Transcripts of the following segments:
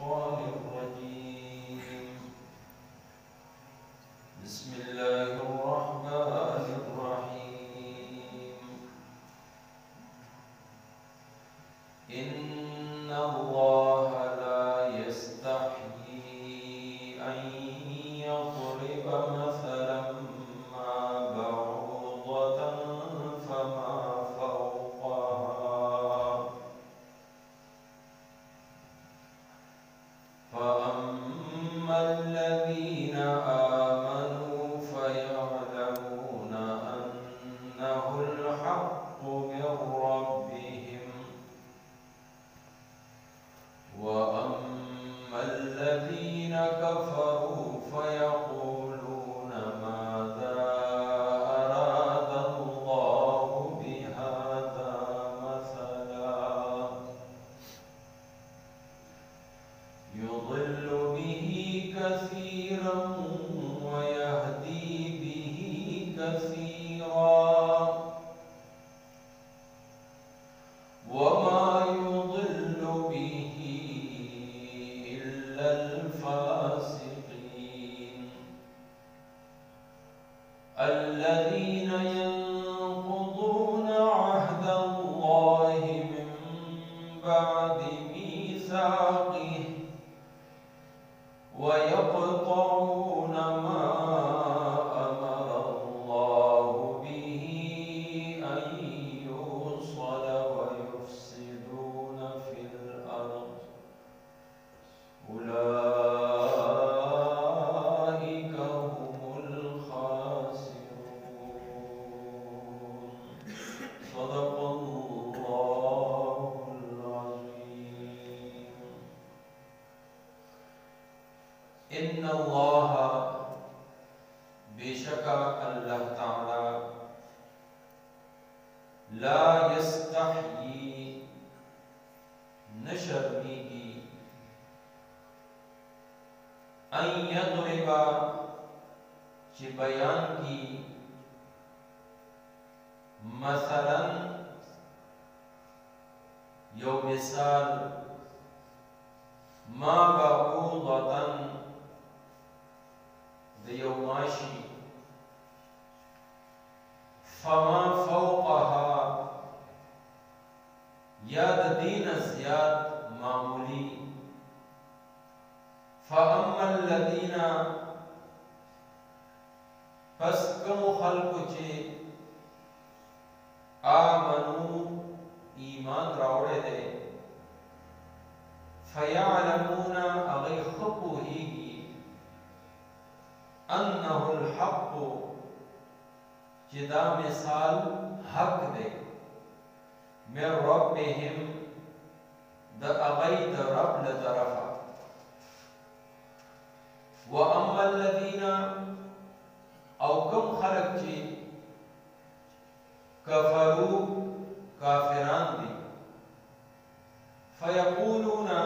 الشيطان الرجيم. بسم الله الرحمن الرحيم. إن الله لا يستحيي أن يضرب مثلا ما بعوضة فما فوقها فأما الذين آمنوا فيعلمون أنه الحق من ربهم وأما الذين كفروا فيقولون ماذا أراد الله بهذا مثلا يضل به كثيرا ويهدي به كثيرا وما يضل به إلا الفاسقين الذين ينقضون عهد الله من بعد ميثاقه ويقطعون ما أمر الله به أن يوصل ويفسدون في الأرض أولئك هم الخاسرون. صدق الله العظيم. إن الله बेशका अल्लाह ताला ला यस्तही न शर्मिगी अन यदरिबा कि बयान की मसलन यो मिसाल मा बऊदतन दियोमाशी फमा फौक़हा याद दीन ज़ियाद मामूली फ़अम्मल लदीना पस कम खल्क़ चे आमनू ईमान रावड़े दे फ़यअलमूना अगै ख़ुबूहीगी अन्नहुल हक़्क़ जिदा मिसाल हक दे मिर रब्बिहिम द अगै द रब ल तरफा व अम्मल लदीना औ कम खलक ची कफरू काफिरान दी फयक़ूलूना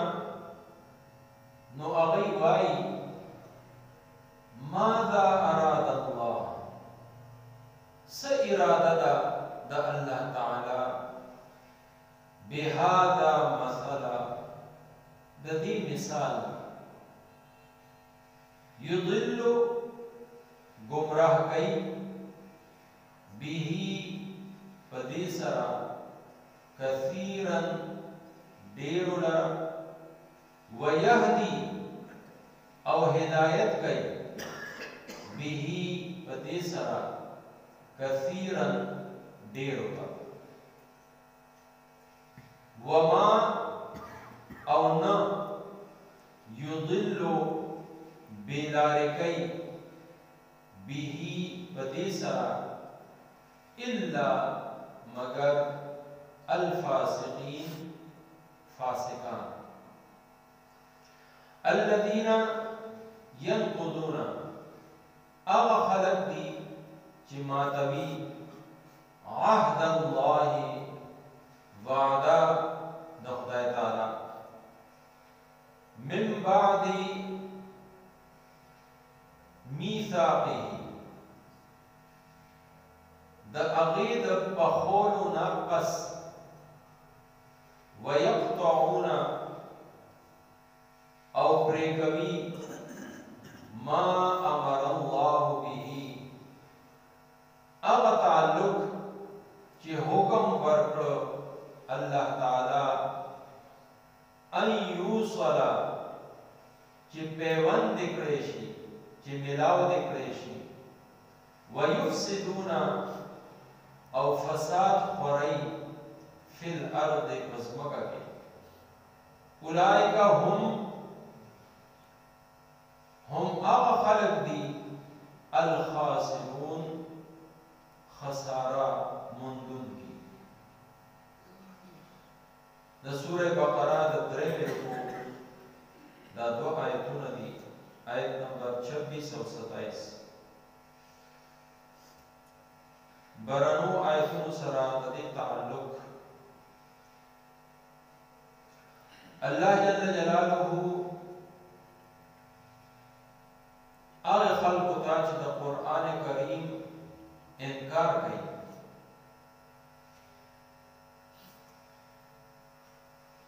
नो अगै वाई माज़ा अराद अल्लाह स इरादा द अल्लाह ताला बिहादा मसला ददी मिसाल युदिल्लु गुमराह कई बिही पदीसरा कसीरन देरुला वयहदी औ हिदायत कई बिही पदीसरा कसीरन देरुला वमा औ न युदिल्लु बेलारिकई बिही पदीसरा इल्ला मगर अल्फासिकीन फासिकान अल्लदीना यनकुदूना आगा खलक दी चिमातवी आहदल्लाहि वादा खुदाए ताला मिन बादी मीसाक़िही द अगीद पखोलु नक़स वयक़्तऊना ان یوصلا چې پیوند دکړې شي چې ملاو دکړې شي ويفسدون او فساد خوري فی الارض پزمکه کې اولئک هم هغه خلق دي الخاسرون خسارہ مندون کی دا سورہ بقرہ دا درہم رکو دا دو آیتون دی آیت نمبر 26 اور 27 برانو آیتون سرا دی تعلق اللہ جل جلالہ آغی خلق تاچ دا قرآن کریم انکار کئی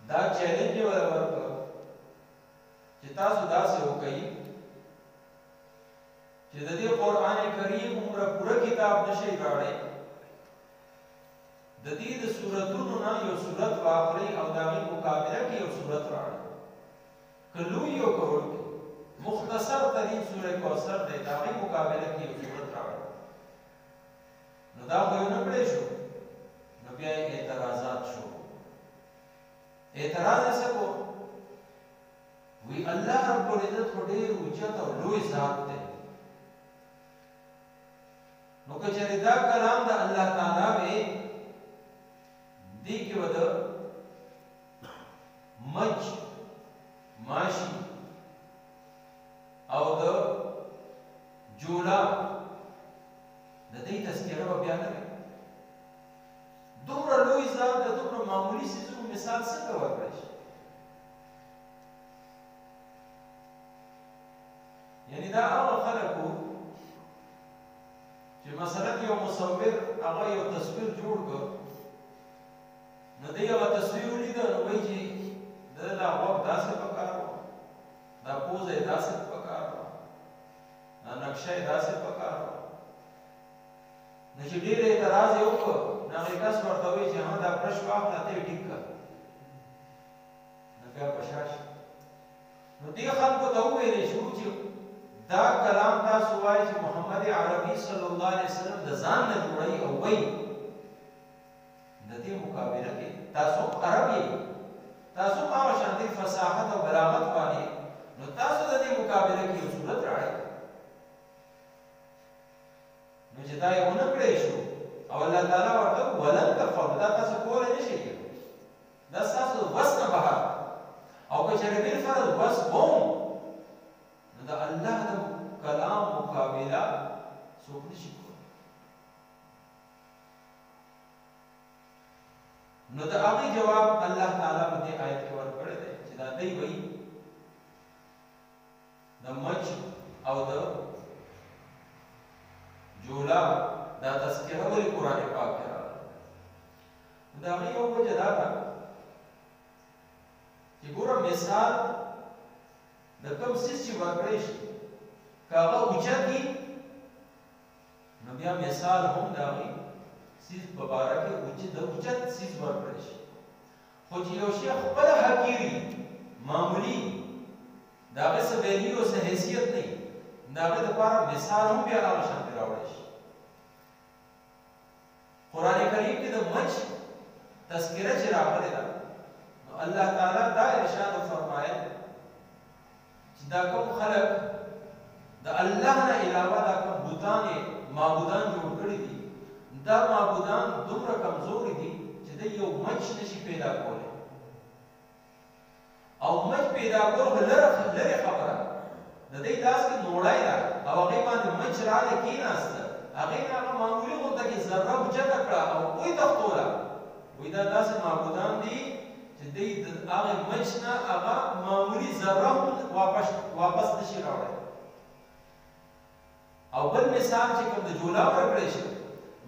دا چیلنج والا ورکا چی تاسو دا سے ہو کئی چی دا دی قرآن کریم عمر پورا کتاب نشی راڑے دا دی دا سورتون نا یو سورت واقعی او داغی مقابلہ کی یو سورت راڑے کلوی یو کروڑ کی مختصر ترین سورہ کوثر دے داغی مقابلہ کی یو سورت راڑے نو دا خویو نکڑے شو نو بیائی اعتراضات شو اعتراض ایسا کو وی اللہ رب العزت کو دیر اوچت اور لوی ذات دے نو کچھر دا کلام دا اللہ تعالیٰ میں دی کی ودا مج ماشی او دا جولا دا دی تذکرہ با بیان ہے دومره لوی ذات د دومره معمولی سیزو مثال څنګه ورکړی شي یعنی دا هغه خلکو چې مثلا یو مصور هغه یو تصویر جوړ کړ نو دی هغه تصویر ولید نو وایي چې دا غوږ داسې پکار و دا پوزه یې داسې پکار و دا نقشه یې داسې پکار و نو چې ډېر اعتراض یې وکړ ناغی کس ورطوی چه ہاں دا پرش واقع لاتے ٹک کر نبیا پشاش نو دی خلقو دا ہوئے شو چه دا کلام تا سوائی چه محمد عربی صلی اللہ علیہ وسلم دا زان نے جوڑائی او وی دا دی مقابلہ کے تاسو عربی تاسو آوشان دی فصاحت و بلاغت پانی نو تاسو دا دی مقابلہ کی صورت راڑی نو جدائی اونکڑے شو او اللہ تعالیٰ ورطا ولن تفعل دا تاسو کولا نشی دا تاسو وس نه بہر او کچھر بیر فرض وس بوم دا اللہ دا کلام مقابلہ سوک نشی کولا نو دا آغی جواب اللہ تعالیٰ بدے آیت کے ورد پڑے دے چدا دی وئی دا مچ او دا جولا دا تذکرہ ولی قرآن پاک کرا دا غیو وجہ دا تھا کہ گورا مثال دا کم سیس چی ورکڑیش کاغا اوچا کی نبیا مثال ہم دا غی سیس ببارہ کے اوچا سیس ورکڑیش خود یو شیخ بلا حقیری معمولی دا غی سبیلیو سے حیثیت نہیں دا غی دا پارا مثال ہم بیا آوشان پیراوڑیش قرآن کریم کی دا مچ تذکرہ چرا کرے دا اللہ تعالیٰ دا ارشاد فرمائے دا کم خلق دا اللہ نا علاوہ دا کم بوتان معبودان جوڑ کری دی دا معبودان دمرا کمزوری دی چی دا یو مچ نشی پیدا کولے او مچ پیدا کول لر خبرہ دا دی داس کی نوڑائی دا او اقیمان مچ را لکین آستا اغیر آقا معمولی ہوتا کہ ذرہ بچت اکڑا او کوئی تختولا وی دا دا سے معبودان دی چی دی آغی مچنا آغا معمولی ذرہ واپس نشی راوڑے او بل مثال چی کم دا جولا ورکڑے شد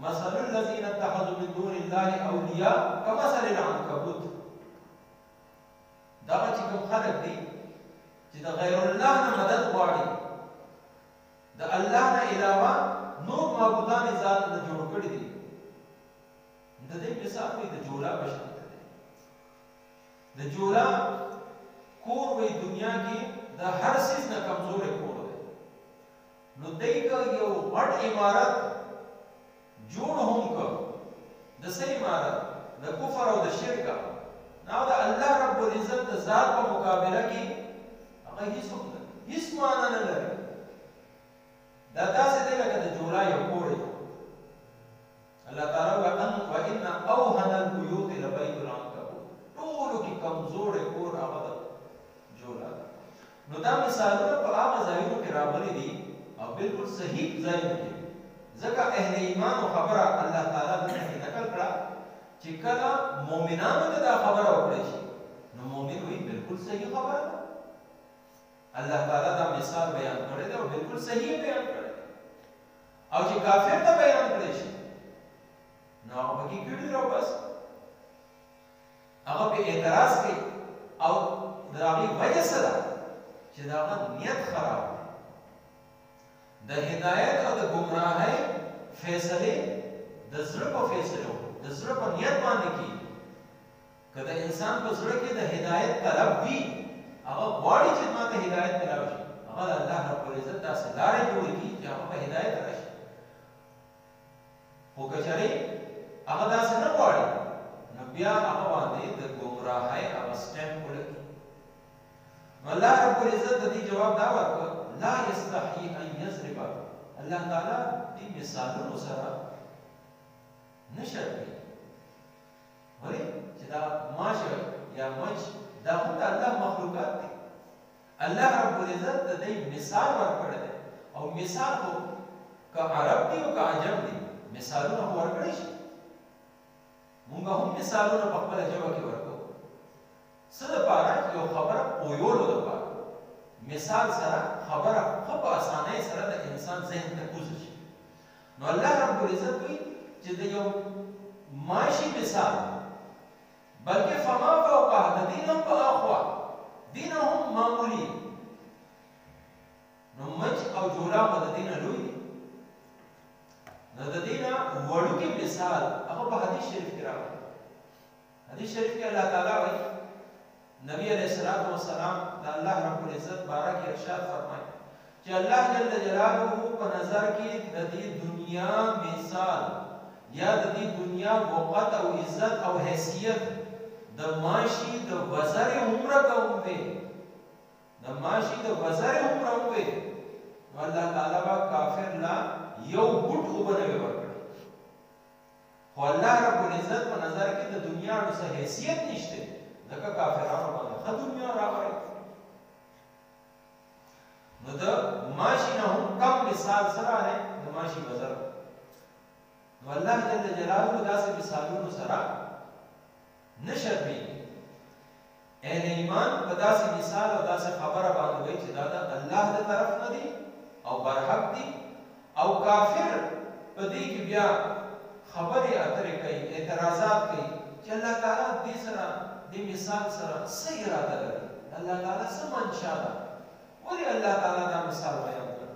مثل الذین اتخذوا من دون اللہ اولیاء کمثل العنکبوت دا چی کم خلق دی چی دا غیر اللہ نا مدد غواڑی دا اللہ نا علاوہ نور معبودان ذات دا جوڑ کردی دی دا دے مثال کوئی دا جولا بشن کردی دا جولا کور وی دنیا کې د هر څیز نه کمزورې کور دی نو دی که یو غټ عمارت جوړ هم که د څه عمارت د کفر او د شرک نو د الله رب العزت د ذات په مقابله کې هغه هیڅوک نه هیڅ معنا نه لري دا داسې دی لکه د جوړا یو کور دی الله تعالی وان اوهن البيوت لبيت العنكبوت ټولو کې کمزورې کور هغه د جوړا نو دا مثالونه په هغه ځایونو کې راغلي دي او بالکل صحیح ځایونه کې ځکه اهل ایمان خبره الله تعالی دغه نقل کړه چې کله مؤمنانو ته دا خبره وکړي شي نو مؤمن وایي بالکل صحیح خبره ده الله تعالی دا مثال بیان کړی دی او بالکل صحیح بیان کړی او چې کافر ته بیان کړی شي نو هغه کې کړي راو بس هغه په اعتراض کوي او د هغه وجه څه ده چې دا نیت خراب د هدایت او د گمراهۍ فیصله د زړه په فیصله د زړه په نیت باندې کی کله انسان په زړه کې د هدایت طلب وي هغه غواړي چې ماته هدایت ملاوي شي هغه الله رب العزت تاسو لارې جوړې کی چې هغه په هدایت راشي خو کچاري هغه تاسو نه غواړي نو بیا هغه باندې د گمراهۍ هغه سټیپ ولګي الله رب العزت د دې جواب دا ورکړ لا یستحی ان یضرب الله تعالی دې مثالونو سره نشربي ولی چې دا ماشه یا مچ دا هم د الله مخلوقات دي الله رب العزت د دې مثال ورکړی دی او مثال خو که عرب دی او که عجم دی مثالونه ورکړی شي موږ هم مثالونه په خپله ژبه کې ورکو څه دپاره یو خبره پویولو دپاره مثال سره خبره ښه په اسانۍ سره د انسان ذهن ته کوزه شي نو الله رب العزت وایي چې د یو ماشي مثال بلکې فما فوقه د دین هم په اخوا دین هم معمولی نو مچ او جولا خو د دینه لوی دي نو د دینه وړوکی مثال هغه په حدیث شریف کې راغلی حدیث شریف کې الله تعالی وایي نبی علیہ الصلوۃ والسلام د الله رب العزت بارک ارشاد فرمایي چې الله جل جلاله په نظر کې د دې دنیا مثال یا د دې دنیا وقت او عزت او حیثیت د ماشي د وزر عمره کوم دی د ماشي د وزر عمره وي نو الله تعالی با کافر لا یو ګټ وبنوي ورکړي خو الله رب العزت په نظر کې د دنیا څه حیثیت نشته ځکه کافرانو باندې ښه دنیا راغلی نو د ماشي نه هم کم مثال سره دی د ماشي وزر نو الله جل جلاله داسې مثالونو سره نه شرمېږي اهل ایمان په داسې مثال او داسې خبره باندې وایي چې دا د الله د طرف نه دي او برحق دي او کافر په دې کې بیا خبرې اترې کوي اعتراضات کوي چې الله تعالی دې سره دې مثال سره څه اراده لري الله تعالی څه منشا ده ولې الله تعالی دا مثال بیان کړ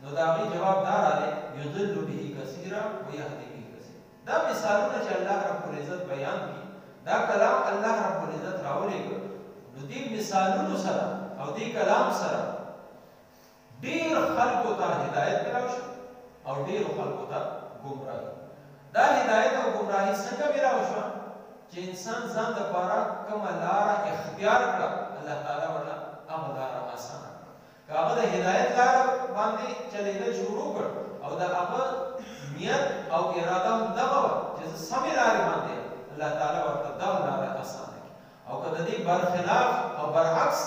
نو د هغې جواب دا راغلی یضل به کثیرا ویهدي به کثیرا دا مثالونه چې الله رب العزت بیان کړي دا کلام الله رب العزت راولېږه نو دې مثالونو سره او دې کلام سره ډېر خلکو ته هدایت میلاو شو او ډېرو خلکو ته ګمراهي دا هدایت او ګمراهي څنګه میلاو شوه چې انسان ځان دپاره کومه لاره اختیار کړه الله تعالی ورله هغه لاره اسانه کړه که هغه د هدایت لاره باندې چلېدل شروع کړ او د هغه نیت او اراده هم دغه وه چې زه سمې لارې باندې الله تعالی ورته دغه لاره اسانه کړي او که د دې برخلاف او برعکس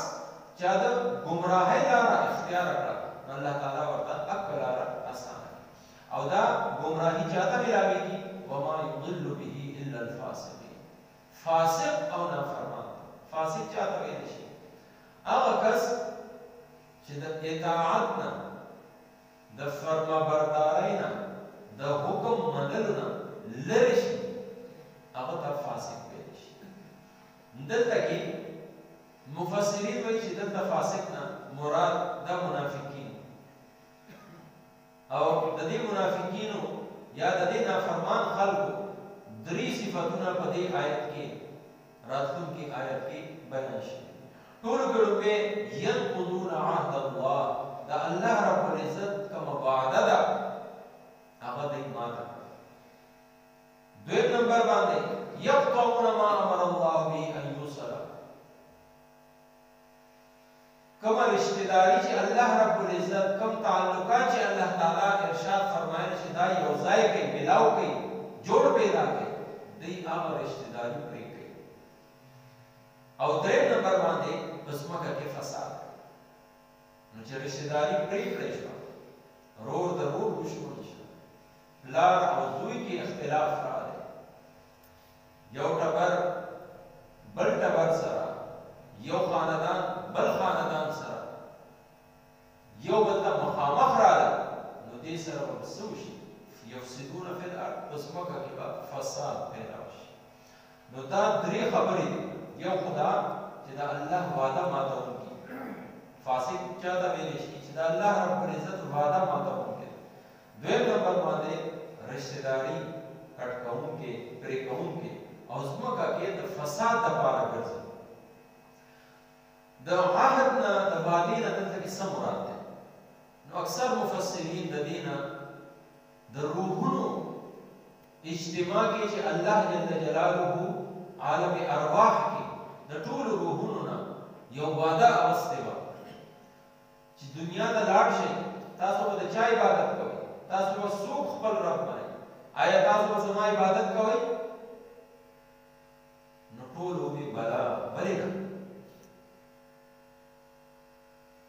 چا د ګمراهۍ لاره اختیار کړه نو الله تعالی ورته حق لاره اسانه کړي او دا ګمراهي چاته میلاویږي وما یضل به الا الفاسقین فاسق او نافرمان فاسق چاته ویلی شي هغه کس چې د اطاعت نه د فرمانبردارۍ نه د حکم منلو نه لرې شي هغه ته فاسق ویلی شي دلته کې مفسرین وایي چې دلته فاسق نه مراد د منافقین او د دې منافقینو یا د دې نافرمان خلکو درې صفتونه په دې آیت کې راتلونکي آیت کې بیان شي ټولو ګړوبې ينقضون عهد الله دا الله رب العزت کوم وعده ده هغه دې ماته. دویم نمبر باندې يقطعون ما امر الله به ان يوصل کوم رشتہ داری چې الله رب العزت کوم تعلقات چې الله تعالی ارشاد فرمایي چې دا یو ځای کې ملاو کوي جوړ پیدا کوي دې هغه رشتہ داری پرې کوي. او دریم نمبر باندې بسمکه کې فساد نو چې رشتہ داری پرې کړی شو رور د رور دشمن شو پلار او زوی کې اختلاف راغلی یو ټبر بل ټبر سره یو خاندان بل خاندان سره یو بل ته مخامخ راغلی نو دې سره به څه وشي یفسدون فی الارض بسمکه کې به فساد پیدا وشي. نو دا درې خبرې دي یو خدا چې دا الله وعده ماتوونکی فاسق چا ته ویلی شي چې دا الله رب العزت وعده ماتوونکی. دویم نمبر باندې رشتہ داری کټ کوونکی پرې کوونکی او ځمکه کې د فساد دپاره ګرځي. د عهد نه د وعدې نه دلته کې څه مراد دی؟ نو اکثر مفسرین د دې نه د روحونو اجتماع کې چې الله جل جلاله عالم ارواح کې د ټولو روحونو نه یو وعده اغوستې وه چې دنیا ته لاړ شئ تاسو به د چا عبادت کوئ؟ تاسو به څوک خپل رب منئ؟ آیا تاسو به زما عبادت کوئ؟ نو ټولو وویل بلا ولې نه؟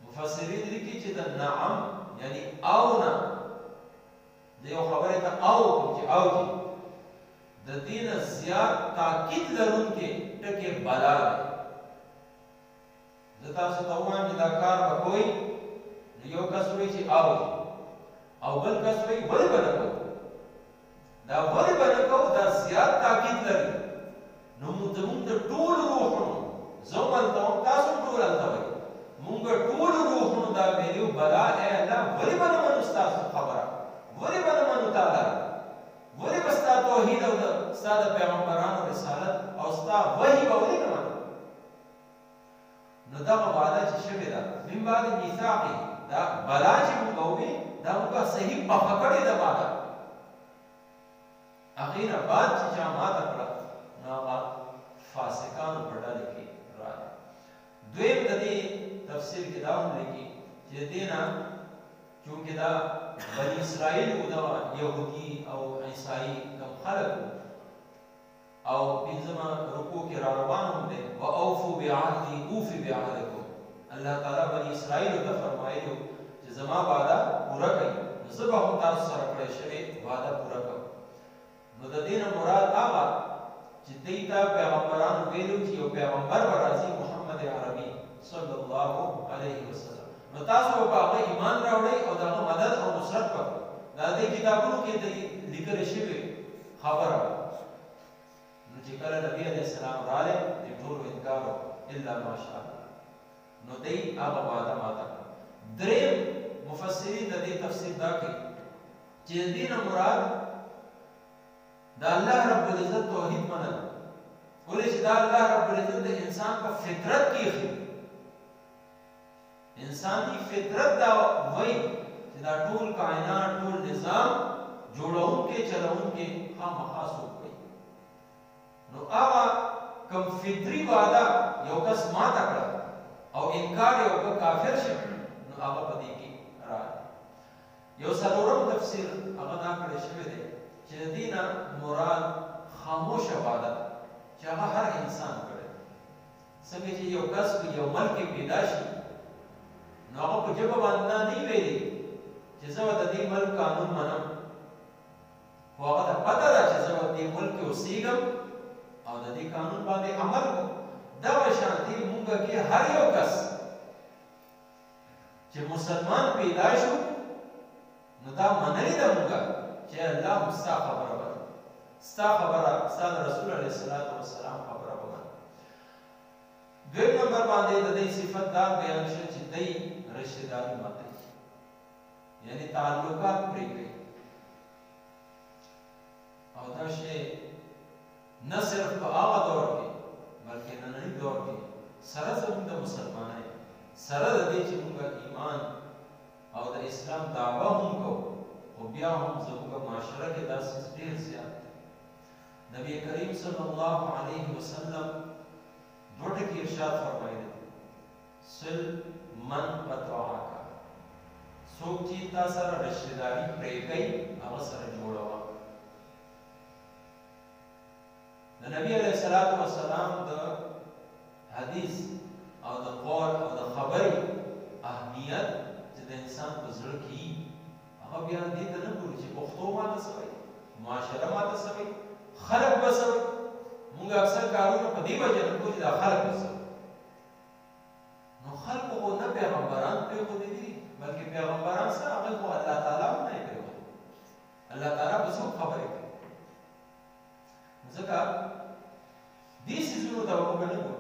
مفسرین لیکي چې د نعم یعنی او نه د یو خبرې ته او چې او دي د دې نه زیات تاکید لرونکی ټکی بلا دی. زه تاسو ته ووایم چې دا کار به کوئ نو یو کس وایي چې او بل کس وایي ولې به نه کوو؟ دا ولې به نه کوو دا زیات تاکید لري. نو زموږ د ټولو روحونو زه هم هلته وم تاسو هم ټول هلته وئ مونږ ټولو روحونو دا ویلي بلا ای الله ولې به نه منو ستاسو خبره ولې به نه منو تعالی ولې به ستا توحید او ستا د پیغمبرانو رسالت او ستا وحی به ولې نه منو؟ نو دغه وعده چې شوې ده من بعد میثاقې دا بلا چې مونږ ووي دا مونږ صحیح پخه کړې ده وعده هغې نه بعد چې چا ماته کړه نو هغه فاسقانو په ډله کې راغی. دویم د دې تفسیر کې دا هم لیکي چې د دې نه چونکې دا بني اسرائیل و دغه یهودي او عیسایي کوم خلک او پنځمه رکوع کې را روان هم دی واوفوا بعهدي اوفي بعهدکم الله تعالی بني اسرائیلو ته فرمایلي چې زما وعده پوره کړئ نو زه به هم تاسو سره کړی شوې وعده پوره کړم. نو د دې نه مراد هغه چې دوی ته پیغمبرانو ویلو چې یو پیغمبر به راځي محمد عربي صلی الله علیه وسلم نو تاسو به هغه ایمان راوړئ او د هغه مدد او نصرت وکړئ. دا دې کتابونو کې لیکل شوې خبره نو چې کله نبی علیه السلام راغی دې ټولو انکار الا ماشاء الله نو دوی هغه وعده ماته کړه. دریم مفسرین د دې تفسیر دا کوي چې د دې نه مراد دا الله رب العزت توحید منل ولې چې دا الله رب العزت د انسان په فطرت کې اخلي انسانی فطرت دا وایي چې دا ټول کائنات ټول نظام جوړونکي چلونکي خامخا څوک وایي. نو هغه کوم فطري وعده یو کس ماته کړه او انکار یو کافر شي نو هغه په دې کې راغلی. یو څلورم تفسیر هغه دا کړی شوی دی چې د دې نه مراد خاموشه وعده چې هغه هر انسان کړی څنګه چې یو کس په یو ملک کې پیدا شي نو هغه په ژبه باندې نه ویلي چې زه به د دې ملک قانون منم خو هغه ته پته ده چې زه به دې ملک کې اوسېږم او د دې قانون باندې عمل کوم. دغه شانتي موږ کې هر یو کس چې مسلمان پیدا شو نو دا منلې ده موږ چې الله ستا خبره وکړي ستا خبره ستا د رسول علیه السلام خبره وکړي. دویم نمبر باندې د دې صفت دا بیان شو چې دوی رشتہ داري ماتوي یعنی تعلقات پرې کوي او دا شی نه صرف په هغه دور کې بلکې ننني دور کې سره زموږ د مسلمانۍ سره د دې چې موږ ایمان او د اسلام دعوه هم کوو خو بیا هم زموږ معاشره کې دا څیز ډېر زیات دی نبی کریم صلی الله علیه وسلم دوه ټکي ارشاد فرمایلی دي صل من قطعک څوک چې تا سره رشتهداري پرې کوي هغه سره جوړوه د نبی علیه الصلاة والسلام د حدیث او د قول او د خبرې اهمیت چې د انسان په زړه کې هغه بیا دې ته نه ګوري چې پښتو ماته څه وایي معاشره ماته څه وایي خلک به څه وایي موږ اکثر کارونه په دې وجه نه کوو چې دا خلک به څه وایي نو خلکو خو نه پیغمبران پرېښودي دي بلکې پیغمبران څه هغه خو الله تعالی هم نه یې پرېښودي الله تعالی به څوک خبرې کوي ځکه دې څیزونو ته موږ نه ګورو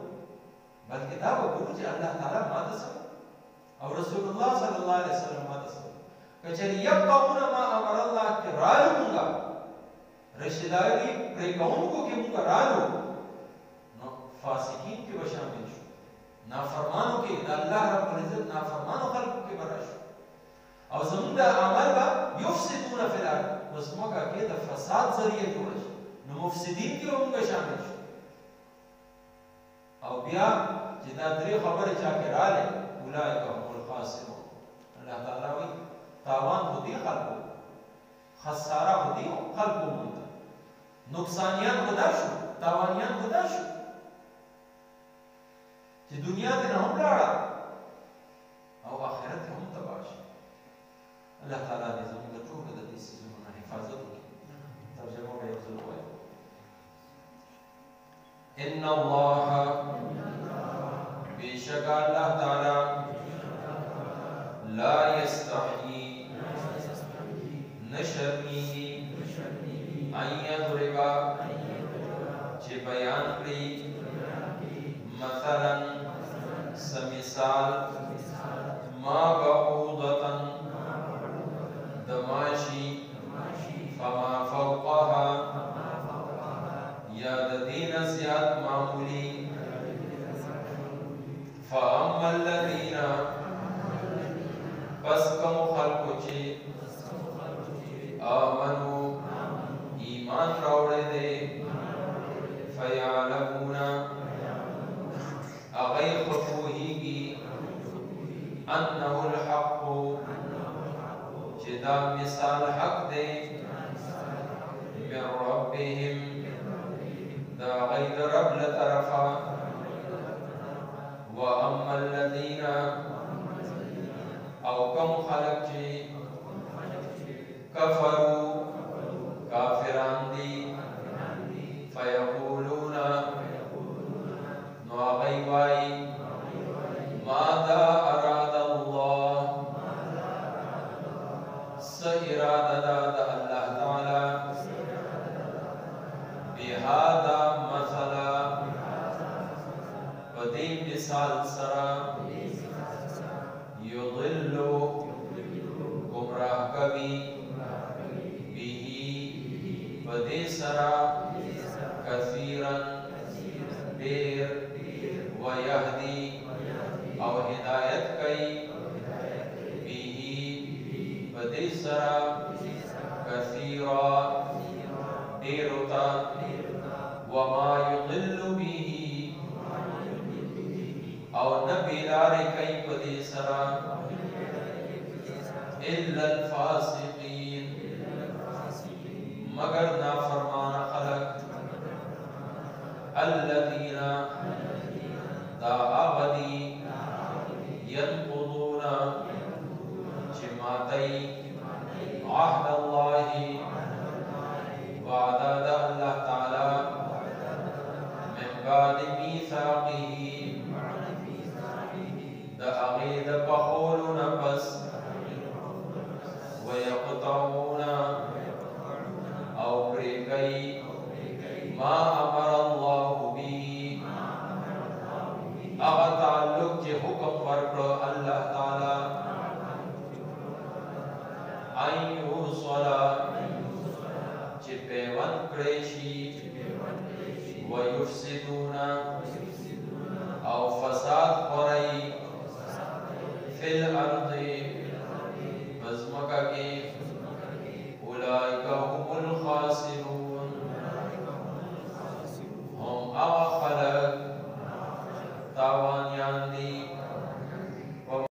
بلکې دا به ګورو چې الله تعالی ماته څه او رسول الله صلی الله علیه وسلم ماته څه که چېرې یفقهون ما امر الله کې رالو مونږه رشتهداري پرې کوونکو کې مونږ رالو نو فاسقین کې به شامل شو نافرمانو کې د الله رب العزت نافرمانو خلکو کې به راشو او زموږ د عمل به یفسدون فی الارض نو زموږ کې د فساد ذریعه جوړه شي نو مفسدین کې به مونږ شامل شو او بیا چې دا درې خبرې چا کې راغلې اولئک هم الخاسرون الله تعالی وایي تاوان خو دې خلکو خساره خو دې خلکو مونږ نقصانیان خو دا شو تاوانیان خو دا شو چې دنیا دې نه هم لاړه او آخرت هم تباه شي الله تعالی دې زموږ ټولو د دې څیزونو نه حفاظت وکړي ترجمه به یو ځل ووایو ان الله بیشک الله تعالی لا یستحیی نشرمیږي ان یضرب چې بیان کړي مثلا سمثال ما بعوضة دماشي فما فوقها یا د دین زیات معمولی فاما الذین پس کم خلقو چی آمنو ایمان راوڑے دے فیعلمون اغی خفوہی گی انہو الحق چی دا مثال حق دے من ربهم دا غید رب لطرفا وَأَمَّا الَّذِينَ او کم خلق چی کفروا کافران دی فیقولون نو غیوائی ماذا اراد اللہ سئراد داد اللہ تعالی بهذا مثلا بدی مثال سرا یضل گمراہ کبھی بیہی بدی سرا کثیرا دیر ویہدی او ہدایت کئی بیہی بدی سرا کثیرا دیرتا وما یضل به او نبی لارے کئی پدی سرا الا الفاسقین مگر نافرمان خلق الذین دا آغدی ینقضون چماتی عہد اللہ وعدہ دا اللہ تعالی من بعد میثاقه دا اغید پخول نفس ویقطعون او پریگئی ما امر اللہ بی اغا تعلق چی حکم ورکڑ اللہ تعالی ایو صلا چی پیون کریشی ویفسدون او فساد خورئی فی الارض